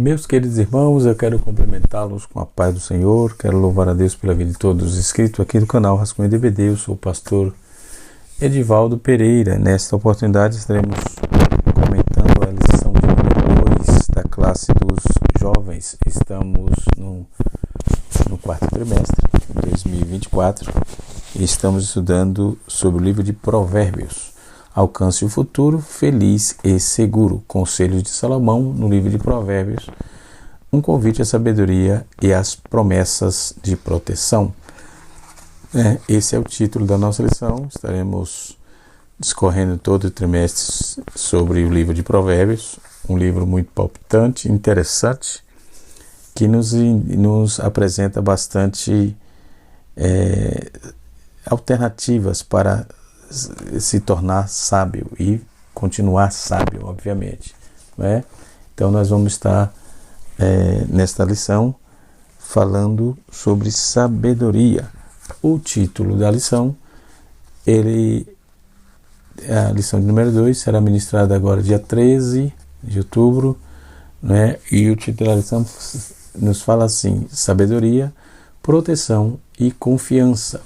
Meus queridos irmãos, eu quero cumprimentá-los com a paz do Senhor, quero louvar a Deus pela vida de todos os inscritos aqui do canal Rascunho DVD. Eu sou o pastor Edivaldo Pereira. Nesta oportunidade estaremos comentando a lição de número 2 da classe dos jovens. Estamos no quarto trimestre de 2024 e estamos estudando sobre o livro de Provérbios. Alcance o futuro, feliz e seguro. Conselhos de Salomão, no livro de Provérbios. Um convite à sabedoria e às promessas de proteção. Esse é o título da nossa lição. Estaremos discorrendo todo o trimestre sobre o livro de Provérbios. Um livro muito palpitante, interessante, que nos apresenta bastante alternativas para se tornar sábio e continuar sábio, obviamente, né? Então nós vamos estar nesta lição falando sobre sabedoria. O título da lição, a lição de número 2 será ministrada agora dia 13 de outubro, né? E o título da lição nos fala assim: sabedoria, proteção e confiança.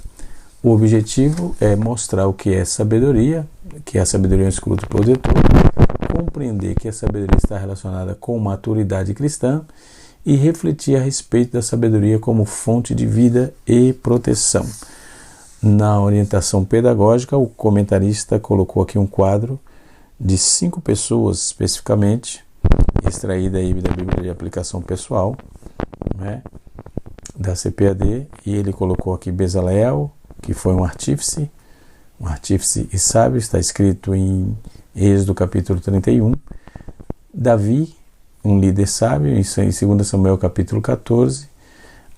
O objetivo é mostrar o que é sabedoria, que a sabedoria é um escudo protetor, compreender que a sabedoria está relacionada com maturidade cristã e refletir a respeito da sabedoria como fonte de vida e proteção. Na orientação pedagógica, o comentarista colocou aqui um quadro de 5 pessoas especificamente, extraída aí da Bíblia de Aplicação Pessoal, né, da CPAD, e ele colocou aqui Bezaleel, que foi um artífice e sábio, está escrito em Êxodo capítulo 31. Davi, um líder sábio, isso em 2 Samuel capítulo 14.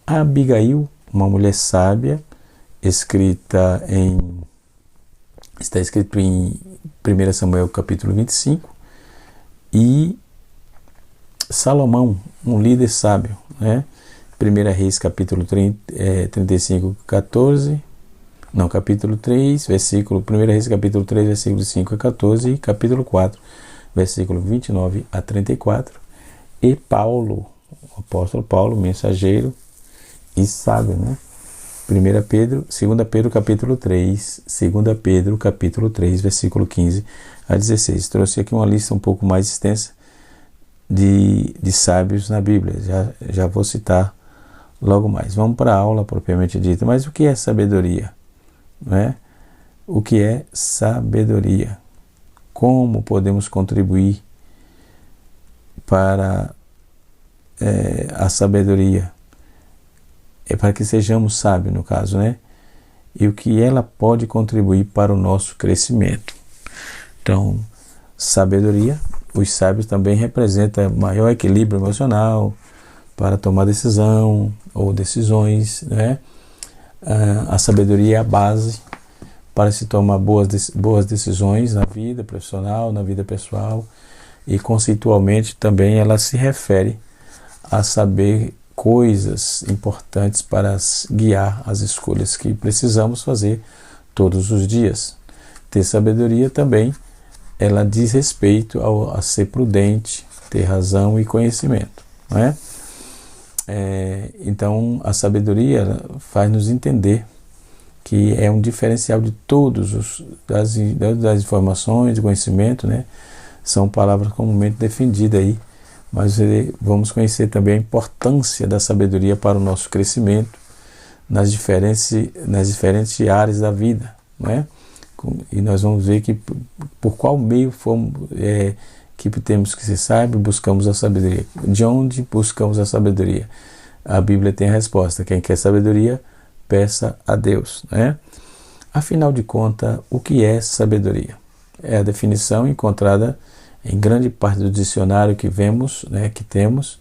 Abigail, uma mulher sábia, está escrito em 1 Samuel capítulo 25. E Salomão, um líder sábio, né? 1 Reis capítulo 35, 14. Não, capítulo 3, versículo 1 Reis, capítulo 3, versículo 5 a 14, e capítulo 4, versículo 29 a 34. E Paulo, o apóstolo Paulo, mensageiro e sábio, né? 2 Pedro, capítulo 3, 2 Pedro, capítulo 3, versículo 15 a 16. Trouxe aqui uma lista um pouco mais extensa de sábios na Bíblia, já vou citar logo mais. Vamos para a aula propriamente dita. Mas o que é sabedoria? Né? O que é sabedoria? Como podemos contribuir para a sabedoria? É para que sejamos sábios, no caso, né? E o que ela pode contribuir para o nosso crescimento. Então, sabedoria, os sábios também representam maior equilíbrio emocional para tomar decisão ou decisões, né? A sabedoria é a base para se tomar boas decisões na vida profissional, na vida pessoal, e conceitualmente também ela se refere a saber coisas importantes para guiar as escolhas que precisamos fazer todos os dias. Ter sabedoria também, ela diz respeito a ser prudente, ter razão e conhecimento, não é? Então a sabedoria faz-nos entender que é um diferencial de todos das informações, de conhecimento, né? São palavras comumente defendidas aí, mas vamos conhecer também a importância da sabedoria para o nosso crescimento nas diferentes áreas da vida, né? E nós vamos ver que por qual meio que temos que ser sábios, buscamos a sabedoria. De onde buscamos a sabedoria? A Bíblia tem a resposta: quem quer sabedoria, peça a Deus, né? Afinal de contas, o que é sabedoria? É a definição encontrada em grande parte do dicionário que vemos, né, que temos.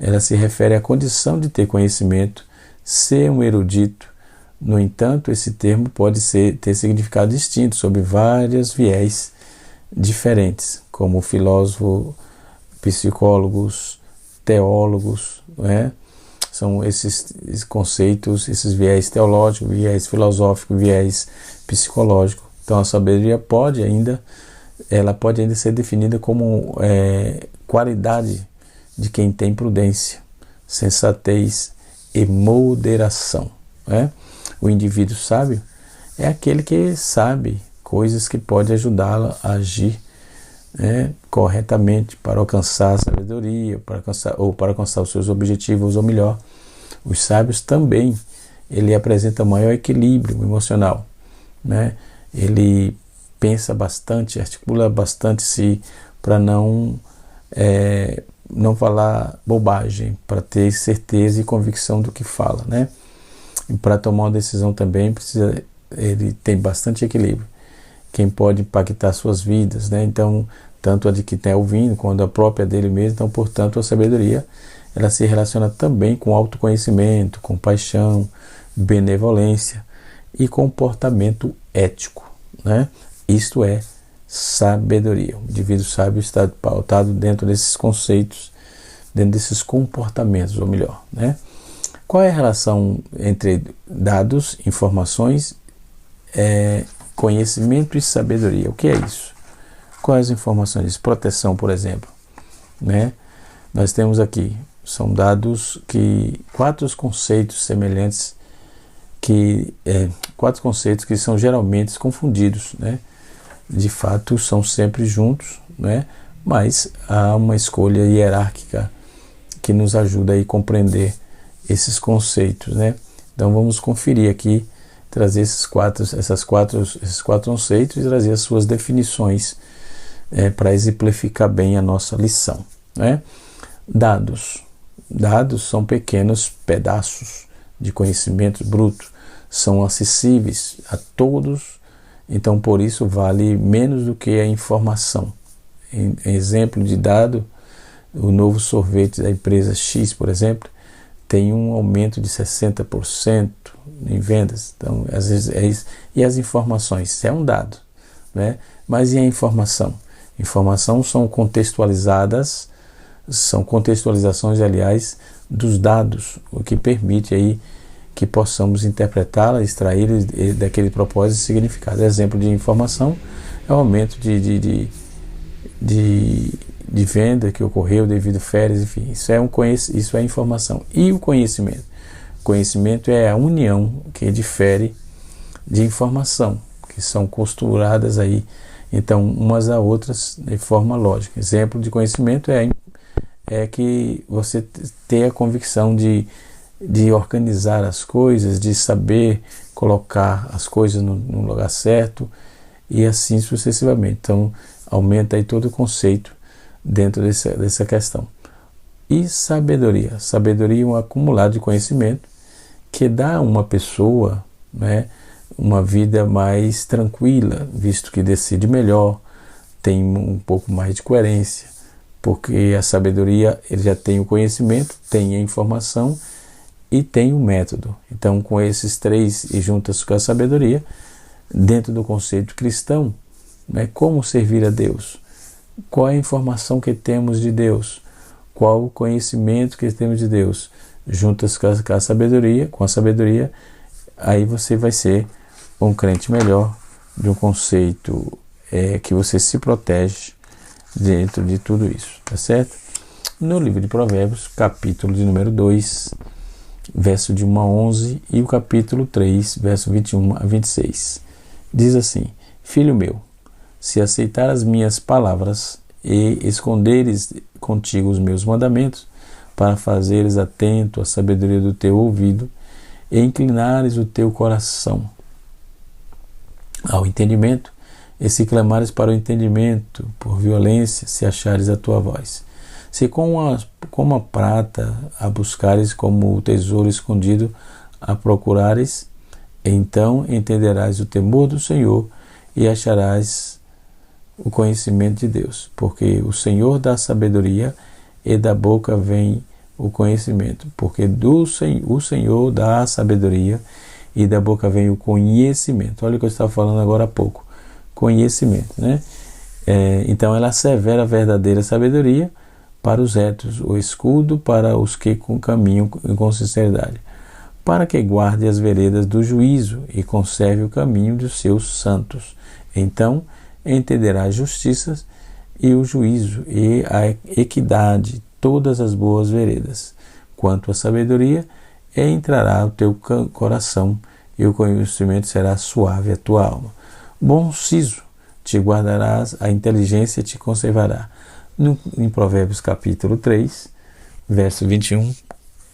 Ela se refere à condição de ter conhecimento, ser um erudito. No entanto, esse termo pode ter significado distinto sob várias viés diferentes, como filósofo, psicólogos, teólogos, né? São esses conceitos, esses viés teológicos, viés filosófico, viés psicológico. Então a sabedoria pode ainda ser definida como qualidade de quem tem prudência, sensatez e moderação. Né? O indivíduo sábio é aquele que sabe coisas que podem ajudá-lo a agir, né, corretamente para alcançar a sabedoria, para alcançar os seus objetivos, ou melhor, os sábios também, ele apresenta maior equilíbrio emocional, né? Ele pensa bastante, articula bastante para não falar bobagem, para ter certeza e convicção do que fala, né? E para tomar uma decisão também ele tem bastante equilíbrio. Quem pode impactar suas vidas, né? Então, tanto a de quem está ouvindo, quanto a própria dele mesmo. Então, portanto, a sabedoria, ela se relaciona também com autoconhecimento, compaixão, benevolência e comportamento ético, né? Isto é sabedoria. O indivíduo sábio está pautado dentro desses conceitos, dentro desses comportamentos, ou melhor, né? Qual é a relação entre dados, informações, conhecimento e sabedoria? O que é isso? Quais as informações? Proteção, por exemplo, né? Nós temos aqui, são dados quatro conceitos semelhantes, quatro conceitos que são geralmente confundidos, né? De fato, são sempre juntos, né? Mas há uma escolha hierárquica que nos ajuda a compreender esses conceitos, né? Então vamos conferir aqui, trazer esses quatro conceitos e trazer as suas definições para exemplificar bem a nossa lição, né? Dados são pequenos pedaços de conhecimento bruto, são acessíveis a todos, então por isso vale menos do que a informação. Em exemplo de dado, o novo sorvete da empresa X, por exemplo, tem um aumento de 60% em vendas. Então, às vezes é isso. E as informações? Isso é um dado, né? Mas e a informação? Informação são contextualizações, aliás, dos dados, o que permite aí que possamos interpretá-la, extrair daquele propósito e significado. Exemplo de informação é o aumento de venda que ocorreu devido a férias, enfim, isso é informação. E o conhecimento? Conhecimento é a união que difere de informação, que são costuradas aí, então, umas a outras de forma lógica. Exemplo de conhecimento é que você tem a convicção de organizar as coisas, de saber colocar as coisas no lugar certo e assim sucessivamente. Então, aumenta aí todo o conceito dentro dessa questão. E sabedoria? Sabedoria é um acumulado de conhecimento que dá a uma pessoa, né, uma vida mais tranquila, visto que decide melhor, tem um pouco mais de coerência, porque a sabedoria, ele já tem o conhecimento, tem a informação e tem o método. Então, com esses três e juntas com a sabedoria, dentro do conceito cristão, né, como servir a Deus? Qual é a informação que temos de Deus? Qual o conhecimento que temos de Deus? Juntas com a sabedoria, aí você vai ser um crente melhor, de um conceito que você se protege dentro de tudo isso, tá certo? No livro de Provérbios, capítulo de número 2, verso de 1 a 11, e o capítulo 3, verso 21 a 26, diz assim: Filho meu, se aceitar as minhas palavras e esconderes contigo os meus mandamentos, para fazeres atento à sabedoria do teu ouvido e inclinares o teu coração ao entendimento, e se clamares para o entendimento por violência, se achares a tua voz. Se como a prata a buscares, como o tesouro escondido a procurares, então entenderás o temor do Senhor e acharás o conhecimento de Deus, porque o Senhor dá sabedoria e da boca vem o conhecimento, porque o Senhor dá a sabedoria e da boca vem o conhecimento. Olha o que eu estava falando agora há pouco, conhecimento, né? Então ela assevera a verdadeira sabedoria para os retos, o escudo para os que caminham com sinceridade, para que guarde as veredas do juízo e conserve o caminho dos seus santos. Então entenderá a justiça e o juízo e a equidade, todas as boas veredas. Quanto à sabedoria, entrará o teu coração, e o conhecimento será suave a tua alma. Bom siso te guardarás, a inteligência te conservará. Em Provérbios capítulo 3, verso 21,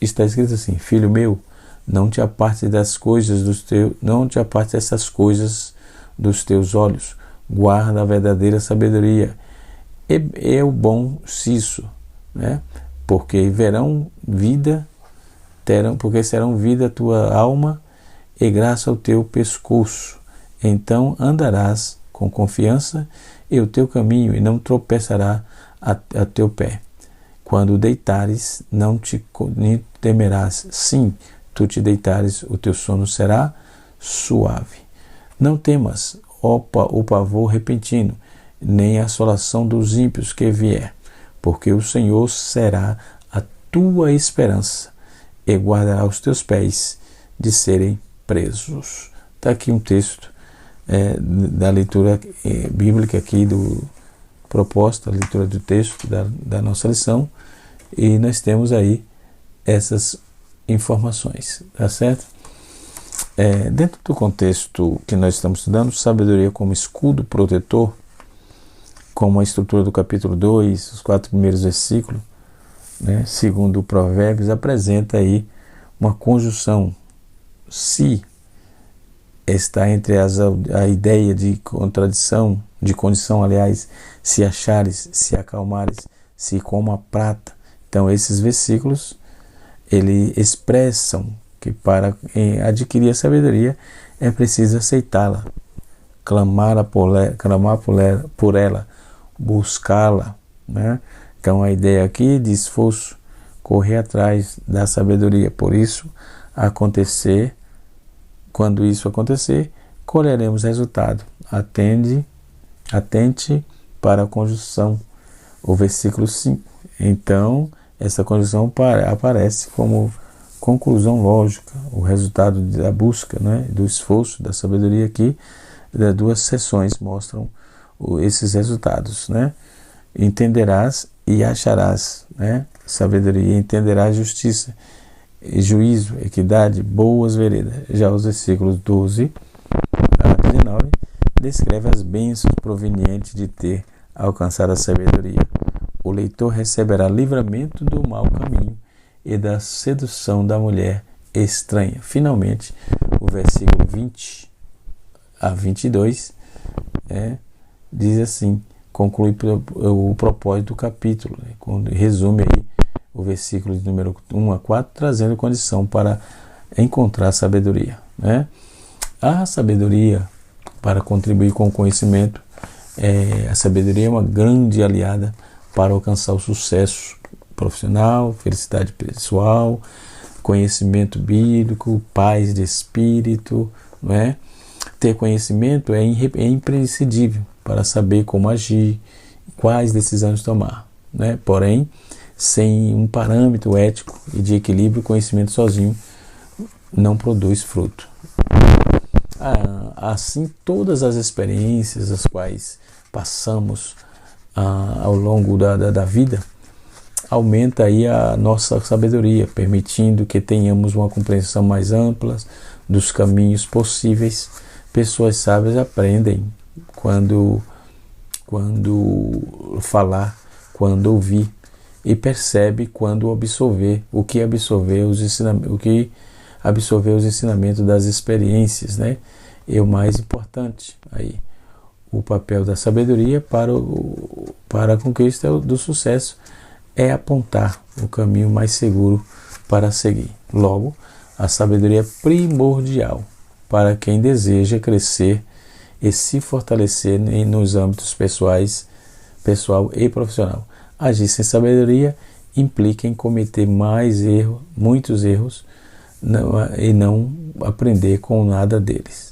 está escrito assim: Filho meu, não te apartes dessas coisas dos teus olhos. Guarda a verdadeira sabedoria. É o bom siso, né? Porque serão vida a tua alma e graça ao teu pescoço. Então andarás com confiança e o teu caminho, e não tropeçará a teu pé. Quando deitares, não temerás. Sim, tu te deitares, o teu sono será suave. Não temas o pavor repentino, nem a assolação dos ímpios que vier, porque o Senhor será a tua esperança e guardará os teus pés de serem presos. Está aqui um texto da leitura bíblica aqui proposta, a leitura do texto da nossa lição, e nós temos aí essas informações, tá certo? Dentro do contexto que nós estamos estudando, sabedoria como escudo protetor, como a estrutura do capítulo 2, os 4 primeiros versículos, né, segundo o Provérbios, apresenta aí uma conjunção. Se está entre a ideia de contradição, de condição, aliás, se achares, se acalmares, se como a prata. Então, esses versículos, eles expressam que para adquirir a sabedoria é preciso aceitá-la, clamar por ela, buscá-la, né? Então, a ideia aqui de esforço, correr atrás da sabedoria. Por isso, quando isso acontecer, colheremos resultado. Atente para a conjunção, o versículo 5. Então, essa conjunção aparece como conclusão lógica, o resultado da busca, né, do esforço, da sabedoria aqui, das 2 seções mostram esses resultados, né? Entenderás e acharás, né? Sabedoria, entenderás justiça, juízo, equidade, boas veredas. Já os versículos 12 a 19 descreve as bênçãos provenientes de ter alcançado a sabedoria. O leitor receberá livramento do mau caminho e da sedução da mulher estranha. Finalmente, o versículo 20 a 22 diz assim, conclui o propósito do capítulo, né, quando resume aí o versículo de número 1 a 4, trazendo condição para encontrar sabedoria, né? A sabedoria, para contribuir com o conhecimento, a sabedoria é uma grande aliada para alcançar o sucesso profissional, felicidade pessoal, conhecimento bíblico, paz de espírito, não é? Ter conhecimento é imprescindível para saber como agir, quais decisões tomar, né? Porém, sem um parâmetro ético e de equilíbrio, o conhecimento sozinho não produz fruto. Assim, todas as experiências as quais passamos ao longo da vida aumenta aí a nossa sabedoria, permitindo que tenhamos uma compreensão mais ampla dos caminhos possíveis. Pessoas sábias aprendem quando falar, quando ouvir, e percebe quando absorver, o que absorver os ensinamentos das experiências, né? E o mais importante aí, o papel da sabedoria para a conquista do sucesso é apontar o caminho mais seguro para seguir. Logo, a sabedoria é primordial para quem deseja crescer e se fortalecer nos âmbitos pessoal e profissional. Agir sem sabedoria implica em cometer muitos erros e não aprender com nada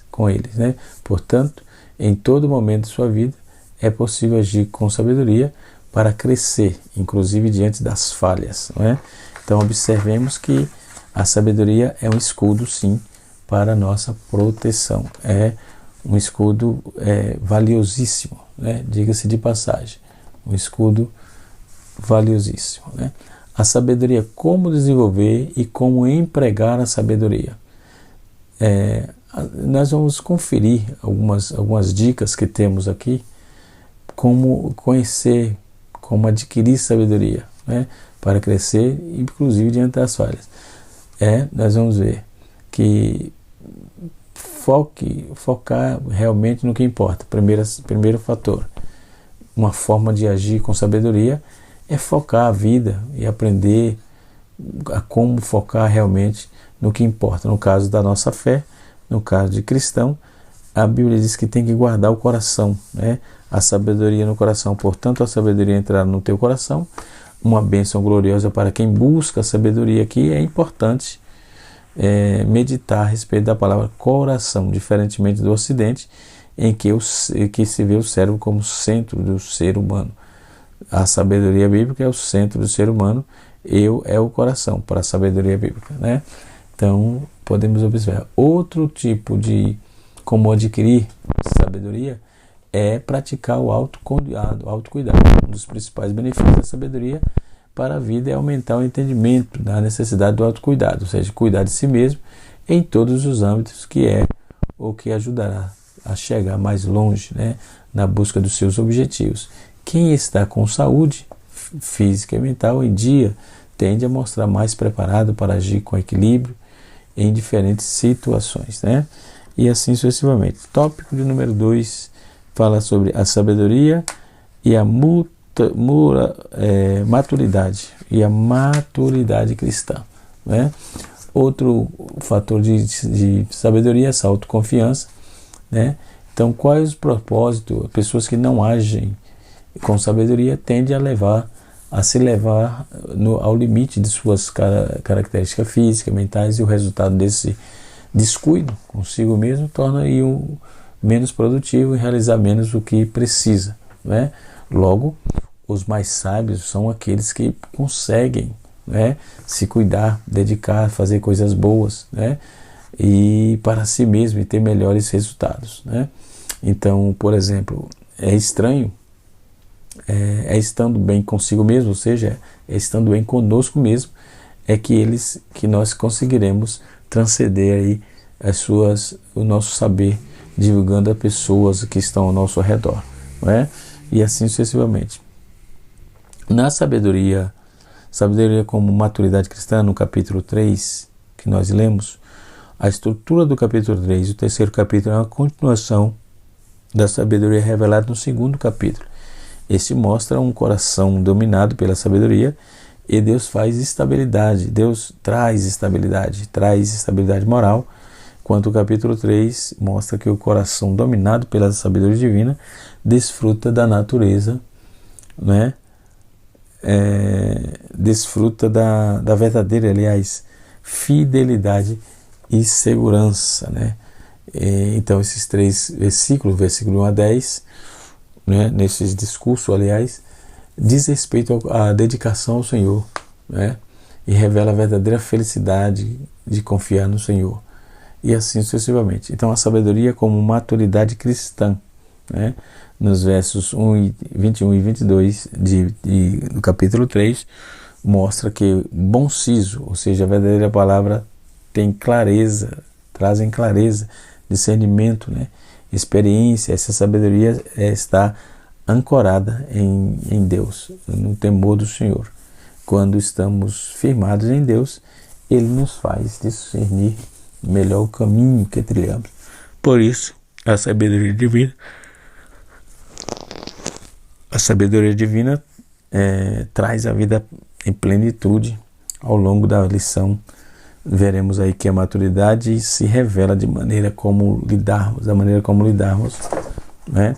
com eles, né? Portanto, em todo momento de sua vida é possível agir com sabedoria para crescer, inclusive diante das falhas, não é? Então, observemos que a sabedoria é um escudo, sim, para a nossa proteção. É um escudo valiosíssimo, né? Diga-se de passagem, um escudo valiosíssimo, né? A sabedoria, como desenvolver e como empregar a sabedoria. Nós vamos conferir algumas dicas que temos aqui, como conhecer, como adquirir sabedoria, né? Para crescer, inclusive diante das falhas. Nós vamos ver que focar realmente no que importa. Primeiro fator, uma forma de agir com sabedoria é focar a vida e aprender a como focar realmente no que importa. No caso da nossa fé, no caso de cristão, a Bíblia diz que tem que guardar o coração, né? A sabedoria no coração. Portanto, a sabedoria entrar no teu coração, uma bênção gloriosa para quem busca a sabedoria aqui. É importante meditar a respeito da palavra coração, diferentemente do Ocidente, em que se vê o cérebro como centro do ser humano. A sabedoria bíblica é o centro do ser humano, é o coração para a sabedoria bíblica, né? Então, podemos observar. Outro tipo de como adquirir sabedoria é praticar o autocuidado. Um dos principais benefícios da sabedoria para a vida é aumentar o entendimento da necessidade do autocuidado, ou seja, cuidar de si mesmo em todos os âmbitos, que é o que ajudará a chegar mais longe, né, na busca dos seus objetivos. Quem está com saúde física e mental em dia tende a mostrar mais preparado para agir com equilíbrio em diferentes situações, né? E assim sucessivamente. Tópico de número 2 fala sobre a sabedoria e a maturidade e a maturidade cristã, né? Outro fator de sabedoria é essa autoconfiança, né? Então, quais os propósitos? Pessoas que não agem com sabedoria tendem a se levar ao limite de suas características físicas, mentais, e o resultado desse descuido consigo mesmo torna aí menos produtivo e realizar menos o que precisa, né? Logo, os mais sábios são aqueles que conseguem, né, se cuidar, dedicar, fazer coisas boas, né, e para si mesmo e ter melhores resultados, né? Então, por exemplo, é estranho, estando bem consigo mesmo, ou seja, estando bem conosco mesmo, que nós conseguiremos transcender aí o nosso saber, divulgando a pessoas que estão ao nosso redor, não é? E assim sucessivamente. Na sabedoria como maturidade cristã, no capítulo 3, que nós lemos, a estrutura do capítulo 3, o terceiro capítulo, é uma continuação da sabedoria revelada no segundo capítulo. Este mostra um coração dominado pela sabedoria, e Deus faz estabilidade, Deus traz estabilidade moral, enquanto o capítulo 3 mostra que o coração dominado pela sabedoria divina desfruta da natureza, né? Desfruta da verdadeira, fidelidade e segurança, né? Então, esses 3 versículos, versículo 1 a 10, né, nesses discursos, diz respeito à dedicação ao Senhor, né? E revela a verdadeira felicidade de confiar no Senhor, e assim sucessivamente. Então, a sabedoria como maturidade cristã, né, nos versos 21 e 22 do capítulo 3, mostra que bom siso, ou seja, a verdadeira palavra, trazem clareza, discernimento, né, experiência. Essa sabedoria está ancorada em Deus, no temor do Senhor. Quando estamos firmados em Deus, Ele nos faz discernir melhor o caminho que trilhamos. Por isso, a sabedoria divina traz a vida em plenitude. Ao longo da lição, veremos aí que a maturidade se revela da maneira como lidarmos, né?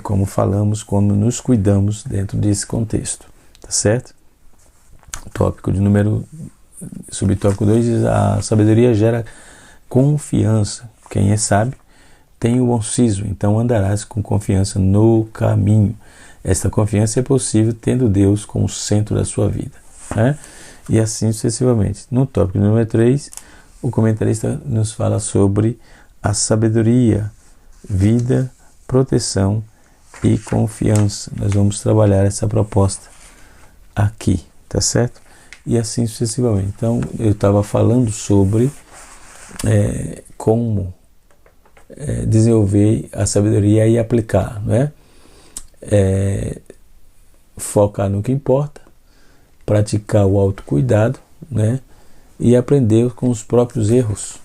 Como falamos, como nos cuidamos dentro desse contexto, tá certo? Subtópico 2 diz: a sabedoria gera confiança. Quem é sábio tem o bom siso, então andarás com confiança no caminho. Esta confiança é possível tendo Deus como centro da sua vida, né? E assim sucessivamente. No tópico número 3, o comentarista nos fala sobre a sabedoria, vida, proteção e confiança. Nós vamos trabalhar essa proposta aqui, tá certo? E assim sucessivamente. Então, eu estava falando sobre como desenvolver a sabedoria e aplicar, né? Focar no que importa, praticar o autocuidado, né? E aprender com os próprios erros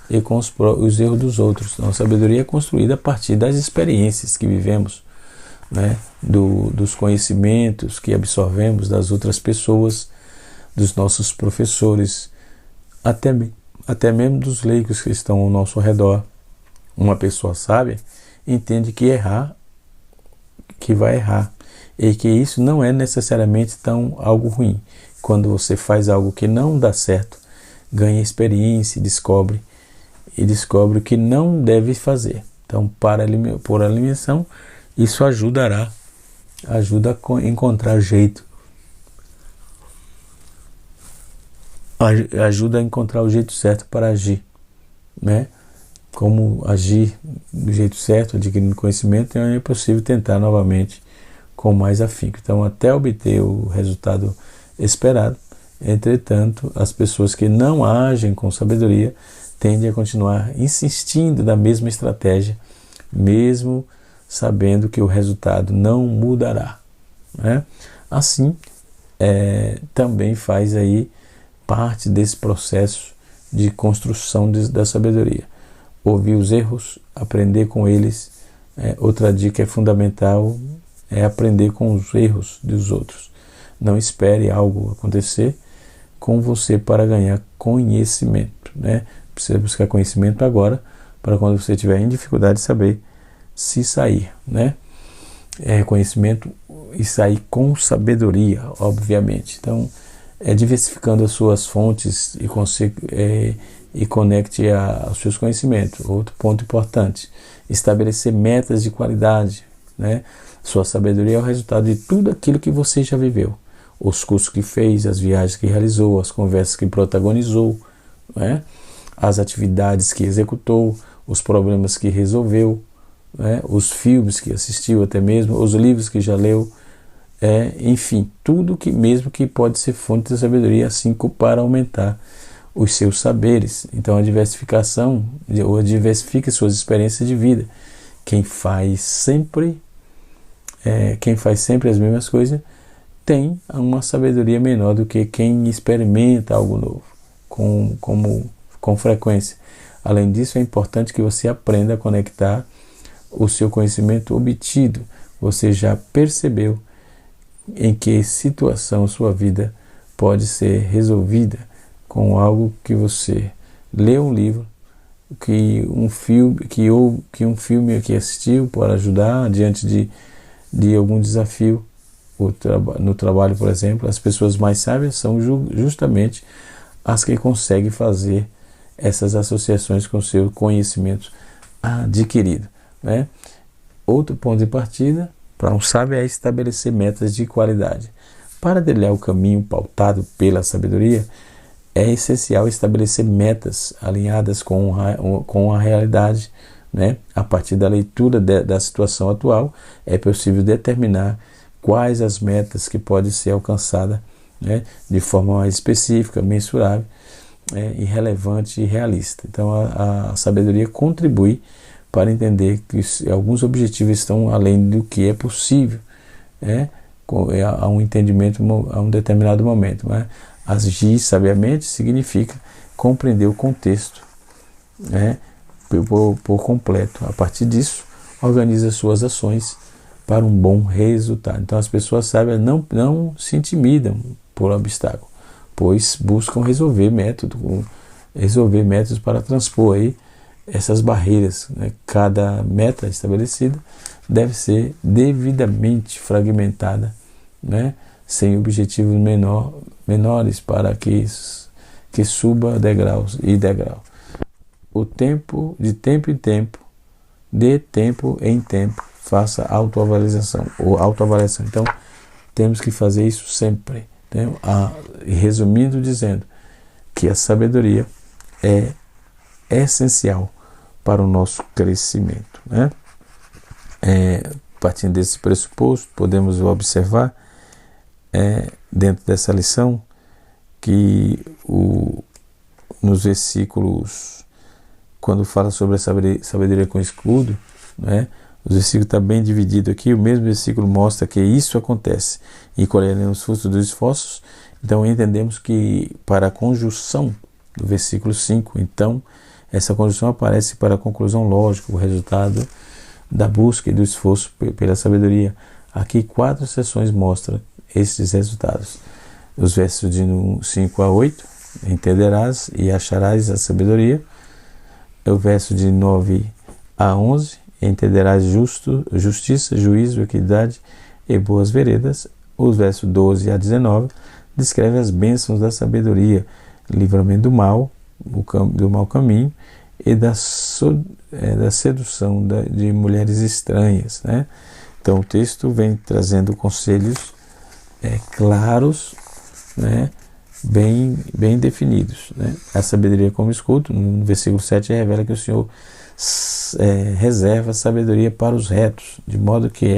e com os erros dos outros. Então, a sabedoria é construída a partir das experiências que vivemos, né? Dos conhecimentos que absorvemos das outras pessoas, dos nossos professores, até mesmo dos leigos que estão ao nosso redor. Uma pessoa sábia entende que vai errar, e que isso não é necessariamente algo ruim. Quando você faz algo que não dá certo, ganha experiência e descobre o que não deve fazer. Então, por eliminação, isso ajuda a encontrar jeito, ajuda a encontrar o jeito certo para agir, né? Como agir do jeito certo, adquirindo conhecimento, é possível tentar novamente com mais afinco. Então, até obter o resultado esperado. Entretanto, as pessoas que não agem com sabedoria tendem a continuar insistindo na mesma estratégia, mesmo sabendo que o resultado não mudará, né? Assim, também faz aí parte desse processo de construção da sabedoria. Ouvir os erros, aprender com eles. Outra dica fundamental é aprender com os erros dos outros. Não espere algo acontecer com você para ganhar conhecimento, né? Precisa buscar conhecimento agora, para quando você estiver em dificuldade saber se sair, né? Conhecimento e sair com sabedoria, obviamente. Então, diversificando as suas fontes e conecte aos seus conhecimentos. Outro ponto importante, estabelecer metas de qualidade, né? Sua sabedoria é o resultado de tudo aquilo que você já viveu. Os cursos que fez, as viagens que realizou, as conversas que protagonizou, né? As atividades que executou, os problemas que resolveu, né? Os filmes que assistiu, até mesmo os livros que já leu, enfim, tudo que pode ser fonte de sabedoria, assim para aumentar os seus saberes. Então, a diversificação, ou diversifique suas experiências de vida. Quem faz sempre as mesmas coisas tem uma sabedoria menor do que quem experimenta algo novo com frequência. Além disso, é importante que você aprenda a conectar o seu conhecimento obtido. Você já percebeu em que situação sua vida pode ser resolvida com algo que você leu um livro, que um filme que assistiu para ajudar diante de algum desafio. No trabalho, por exemplo, as pessoas mais sábias são justamente as que conseguem fazer essas associações com o seu conhecimento adquirido, né? Outro ponto de partida para um sábio é estabelecer metas de qualidade. Para trilhar o caminho pautado pela sabedoria, é essencial estabelecer metas alinhadas com a realidade, né? A partir da leitura da situação atual, é possível determinar quais as metas que podem ser alcançadas, né? De forma mais específica, mensurável, irrelevante e realista. Então, a sabedoria contribui para entender que alguns objetivos estão além do que é possível, a um entendimento a um determinado momento, né? Agir sabiamente significa compreender o contexto, né, por completo. A partir disso, organiza suas ações para um bom resultado. Então, as pessoas sábias não se intimidam por obstáculo, pois buscam resolver métodos para transpor aí essas barreiras, né? Cada meta estabelecida deve ser devidamente fragmentada, né? Sem objetivos menores para que suba degraus e degrau. De tempo em tempo, de tempo em tempo, faça autoavaliação. Então, temos que fazer isso sempre. Então, resumindo, dizendo que a sabedoria é essencial para o nosso crescimento, né? partindo desse pressuposto, podemos observar dentro dessa lição que nos versículos, quando fala sobre a sabedoria com escudo, né, os versículos estão bem divididos aqui. O mesmo versículo mostra que isso acontece e colherem os frutos dos esforços. Então entendemos que para a conjunção do versículo 5, então essa conjunção aparece para a conclusão lógica, o resultado da busca e do esforço pela sabedoria. Aqui 4 seções mostram esses resultados. Os versos de 5 a 8, entenderás e acharás a sabedoria. O verso de 9 a 11, entenderás justiça, juízo, equidade e boas veredas. Os versos 12 a 19 descreve as bênçãos da sabedoria, livramento do mal, do mau caminho e da sedução de mulheres estranhas, né? Então o texto vem trazendo conselhos claros, né? bem definidos, né? A sabedoria como escudo, no versículo 7 revela que o Senhor reserva sabedoria para os retos, de modo que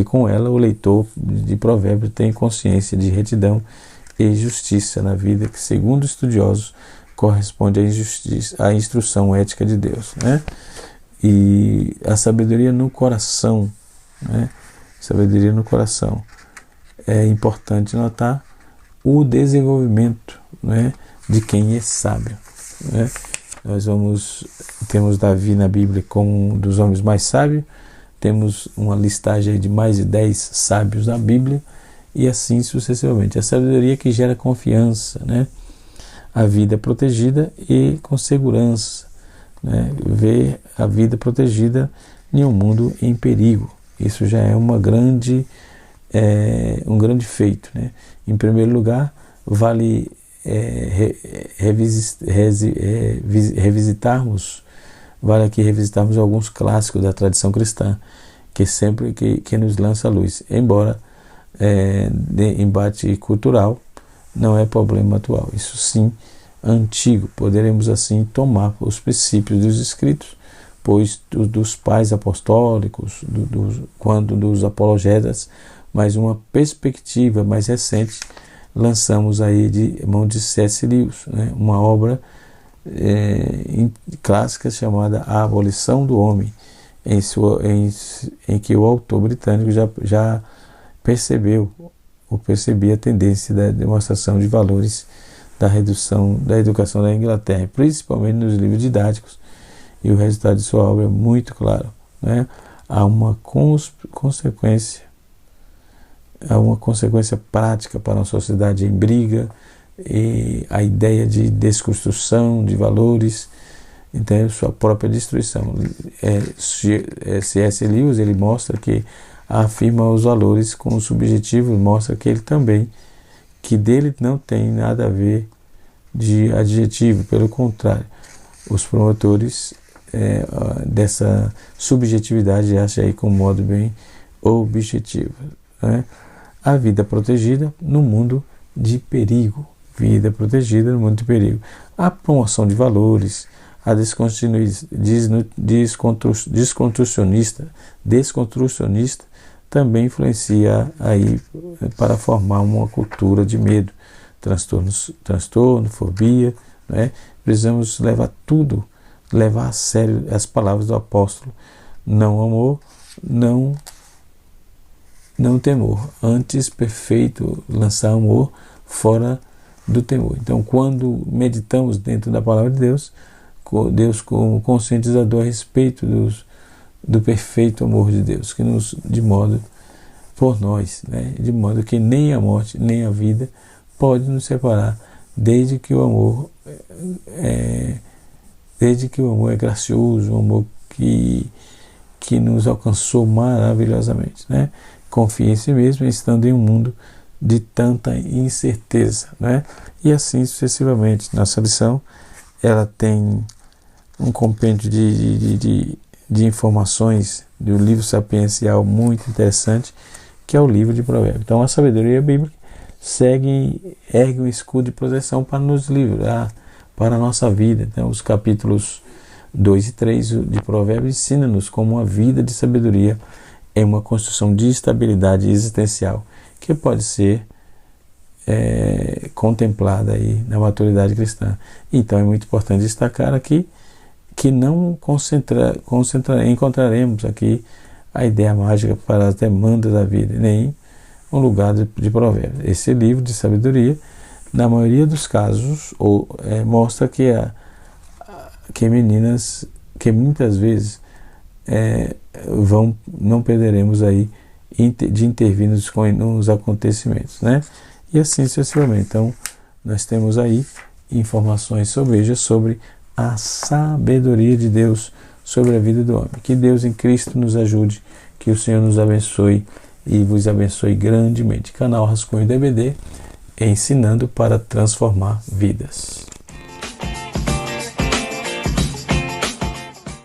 com ela o leitor de Provérbios tem consciência de retidão e justiça na vida, que segundo estudiosos corresponde à instrução ética de Deus, né? E a sabedoria no coração, né? Sabedoria no coração. É importante notar o desenvolvimento, né, de quem é sábio, né? Temos Davi na Bíblia como um dos homens mais sábios, temos uma listagem de mais de 10 sábios na Bíblia, e assim sucessivamente. A sabedoria que gera confiança, né? A vida protegida e com segurança, né? Ver a vida protegida em um mundo em perigo. Isso já é um grande feito, né? Em primeiro lugar, vale revisitarmos alguns clássicos da tradição cristã, que nos lança a luz, embora de embate cultural não é problema atual. Isso sim, antigo. Poderemos assim tomar os princípios dos escritos, pois dos pais apostólicos, dos apologetas, mas uma perspectiva mais recente lançamos aí de mão de C.S. Lewis, né? Uma obra clássica chamada A Abolição do Homem, em que o autor britânico já percebia a tendência da demonstração de valores da redução da educação da Inglaterra, principalmente nos livros didáticos, e o resultado de sua obra é muito claro, né? Há uma consequência prática para uma sociedade em briga, e a ideia de desconstrução de valores, então sua própria destruição. C.S. Lewis, ele mostra que afirma os valores com o subjetivo, mostra que ele também, que dele não tem nada a ver de adjetivo, pelo contrário, os promotores dessa subjetividade acham aí com modo bem objetivo, né? A vida protegida no mundo de perigo. Vida protegida no mundo de perigo. A promoção de valores, a desconstrucionista também influencia aí para formar uma cultura de medo, transtorno, fobia, né? Precisamos levar a sério as palavras do apóstolo: não amor, não temor, antes perfeito lançar amor fora do temor. Então, quando meditamos dentro da palavra de Deus como conscientizador a respeito do perfeito amor de Deus, que por nós, né? De modo que nem a morte nem a vida pode nos separar, desde que o amor é gracioso, um amor que nos alcançou maravilhosamente, né? Confie em si mesmo, estando em um mundo de tanta incerteza, né? E assim sucessivamente. Nossa lição, ela tem um compêndio de informações do livro sapiencial muito interessante, que é o livro de Provérbios. Então a sabedoria bíblica ergue um escudo de proteção para nos livrar, para a nossa vida. Então os capítulos 2 e 3 de Provérbios ensinam-nos como uma vida de sabedoria é uma construção de estabilidade existencial que pode ser contemplada aí na maturidade cristã. Então é muito importante destacar aqui que não encontraremos aqui a ideia mágica para as demandas da vida, nem um lugar de provérbios. Esse livro de sabedoria, na maioria dos casos, mostra que muitas vezes não perderemos aí de intervir nos acontecimentos, né? E assim sucessivamente. Então, nós temos aí informações sobre a sabedoria de Deus sobre a vida do homem. Que Deus em Cristo nos ajude, que o Senhor nos abençoe e vos abençoe grandemente. Canal Rascunho DVD, ensinando para transformar vidas.